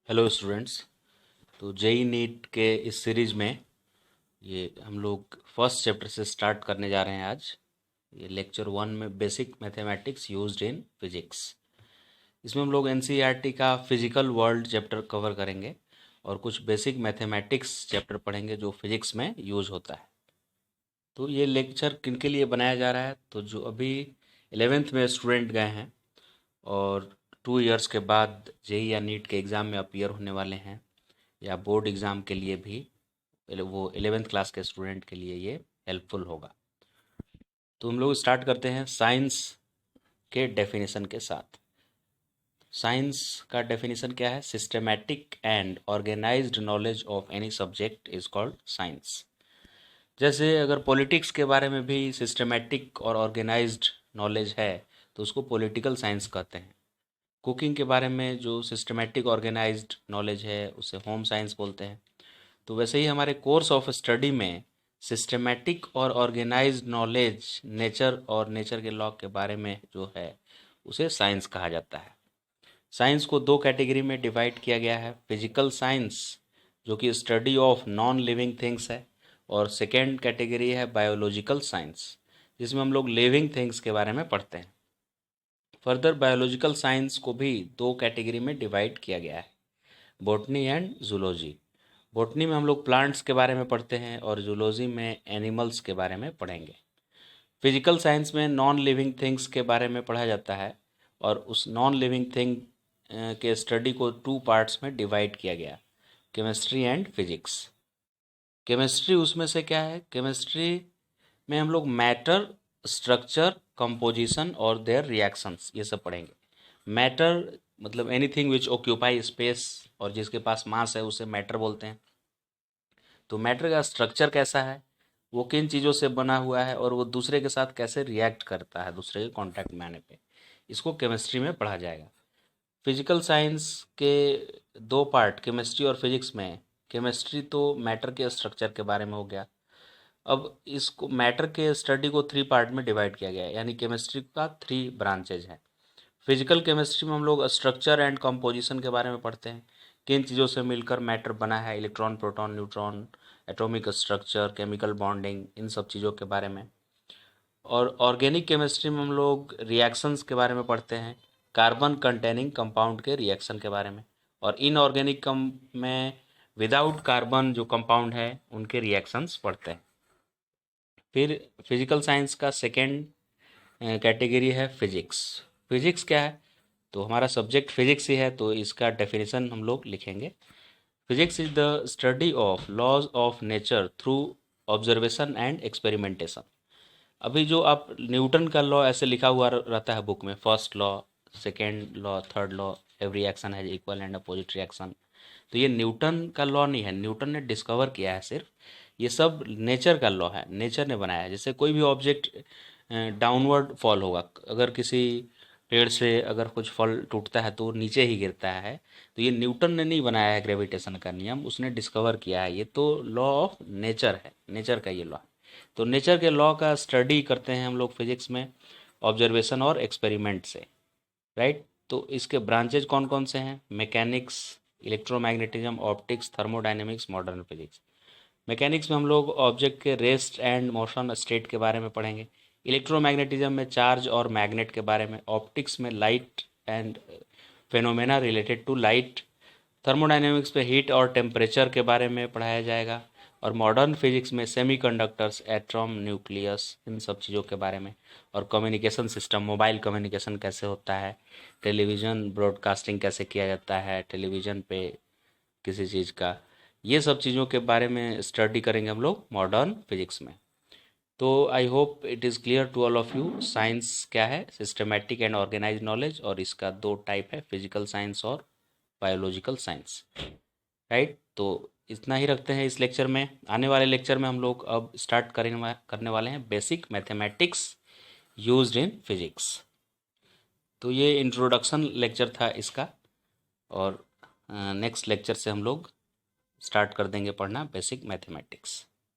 Hello students. तो JEE NEET के इस सीरीज में ये हम लोग फर्स्ट चैप्टर से स्टार्ट करने जा रहे हैं आज। ये लेक्चर 1 में basic mathematics used in physics. इसमें हम लोग एनसीईआरटी का फिजिकल वर्ल्ड चैप्टर कवर करेंगे और कुछ बेसिक मैथमेटिक्स चैप्टर पढ़ेंगे जो फिजिक्स में यूज होता है। तो ये लेक्चर किन के लिए बनाया जा रहा है, तो जो अभी 11th में स्टूडेंट गए हैं और 2 इयर्स के बाद जेई या नीट के एग्ज़ाम में अपीयर होने वाले हैं या बोर्ड एग्ज़ाम के लिए भी, वो 11th क्लास के स्टूडेंट के लिए ये हेल्पफुल होगा। तो हम लोग स्टार्ट करते हैं साइंस के डेफिनेशन के साथ। साइंस का डेफिनेशन क्या है? Systematic and organized knowledge of any subject is called science. जैसे अगर पॉलिटिक्स के बारे में भी सिस्टमैटिक और ऑर्गेनाइज्ड नॉलेज है तो उसको पॉलिटिकल साइंस कहते हैं। कुकिंग के बारे में जो सिस्टमैटिक ऑर्गेनाइज्ड नॉलेज है उसे होम साइंस बोलते हैं। तो वैसे ही हमारे कोर्स ऑफ स्टडी में सिस्टमैटिक और ऑर्गेनाइज्ड नॉलेज नेचर और नेचर के लॉ के बारे में जो है उसे साइंस कहा जाता है। साइंस को दो कैटेगरी में डिवाइड किया गया है। फिजिकल साइंस जो कि study of non living things है, और सेकेंड कैटेगरी है बायोलॉजिकल साइंस जिसमें हम लोग लिविंग थिंग्स के बारे में पढ़ते हैं। फर्दर बायोलॉजिकल साइंस को भी दो कैटेगरी में डिवाइड किया गया है, बॉटनी एंड जूलॉजी। बॉटनी में हम लोग प्लांट्स के बारे में पढ़ते हैं और जूलॉजी में एनिमल्स के बारे में पढ़ेंगे। फिजिकल साइंस में नॉन लिविंग थिंग्स के बारे में पढ़ा जाता है और उस नॉन लिविंग थिंग के स्टडी को 2 पार्ट्स में डिवाइड किया गया, केमिस्ट्री एंड फिजिक्स। केमिस्ट्री उसमें से क्या है? केमिस्ट्री में हम लोग मैटर, स्ट्रक्चर, कंपोजिशन और देयर रिएक्शंस ये सब पढ़ेंगे। मैटर मतलब एनीथिंग विच ऑक्यूपाई स्पेस, और जिसके पास मास है उसे मैटर बोलते हैं। तो मैटर का स्ट्रक्चर कैसा है, वो किन चीज़ों से बना हुआ है और वो दूसरे के साथ कैसे रिएक्ट करता है दूसरे के कांटेक्ट में आने पे, इसको केमिस्ट्री में पढ़ा जाएगा। फिजिकल साइंस के 2 पार्ट केमिस्ट्री और फिजिक्स में, केमिस्ट्री तो मैटर के स्ट्रक्चर के बारे में हो गया। अब इसको मैटर के स्टडी को 3 पार्ट में डिवाइड किया गया है, यानी केमिस्ट्री का 3 ब्रांचेज हैं। फिजिकल केमिस्ट्री में हम लोग स्ट्रक्चर एंड कंपोजिशन के बारे में पढ़ते हैं, किन चीज़ों से मिलकर मैटर बना है, electron, proton, neutron, atomic structure, chemical bonding, इन सब चीज़ों के बारे में। और ऑर्गेनिक केमिस्ट्री में हम लोग रिएक्शंस के बारे में पढ़ते हैं, कार्बन कंटेनिंग कंपाउंड के रिएक्शन के बारे में। और इनऑर्गेनिक कम में विदाउट कार्बन जो कंपाउंड है उनके रिएक्शंस पढ़ते हैं। फिर फिजिकल साइंस का सेकेंड कैटेगरी है फिजिक्स। फिजिक्स क्या है? तो हमारा सब्जेक्ट फिजिक्स ही है तो इसका डेफिनेशन हम लोग लिखेंगे। Physics is the study of laws of nature through observation and experimentation. अभी जो आप न्यूटन का लॉ ऐसे लिखा हुआ रहता है बुक में, first law, second law, third law, every action has equal and opposite reaction. तो ये न्यूटन का लॉ नहीं है, न्यूटन ने डिस्कवर किया है सिर्फ। ये सब नेचर का लॉ है, नेचर ने बनाया है। जैसे कोई भी ऑब्जेक्ट डाउनवर्ड फॉल होगा, अगर किसी पेड़ से अगर कुछ फल टूटता है तो वो नीचे ही गिरता है। तो ये न्यूटन ने नहीं बनाया है ग्रेविटेशन का नियम, उसने डिस्कवर किया है। ये तो लॉ ऑफ नेचर है, नेचर का ये लॉ है। तो नेचर के लॉ का स्टडी करते हैं हम लोग फिजिक्स में ऑब्जर्वेशन और एक्सपेरिमेंट से, राइट। तो इसके ब्रांचेज कौन कौन से हैं? Mechanics, electromagnetism, optics, thermodynamics, modern physics. Mechanics में हम लोग ऑब्जेक्ट के रेस्ट एंड मोशन स्टेट के बारे में पढ़ेंगे। इलेक्ट्रोमैग्नेटिज्म में चार्ज और मैग्नेट के बारे में। ऑप्टिक्स में light and phenomena related to light. Thermodynamics पे हीट और टेम्परेचर के बारे में पढ़ाया जाएगा। और मॉडर्न फिजिक्स में सेमीकंडक्टर्स, एटॉम, न्यूक्लियस, इन सब चीज़ों के बारे में। और कम्युनिकेशन सिस्टम, मोबाइल कम्युनिकेशन कैसे होता है, टेलीविज़न ब्रॉडकास्टिंग कैसे किया जाता है टेलीविज़न पे किसी चीज़ का, ये सब चीज़ों के बारे में स्टडी करेंगे हम लोग मॉडर्न फिजिक्स में। तो I hope it is clear to all of you science क्या है, सिस्टमैटिक एंड ऑर्गेनाइज नॉलेज, और इसका 2 टाइप है, फिजिकल साइंस और बायोलॉजिकल साइंस, राइट। तो इतना ही रखते हैं इस लेक्चर में। आने वाले लेक्चर में हम लोग अब स्टार्ट करने वाले हैं basic mathematics used in physics. तो ये इंट्रोडक्शन लेक्चर था इसका, और नेक्स्ट लेक्चर से हम लोग स्टार्ट कर देंगे पढ़ना बेसिक मैथमेटिक्स।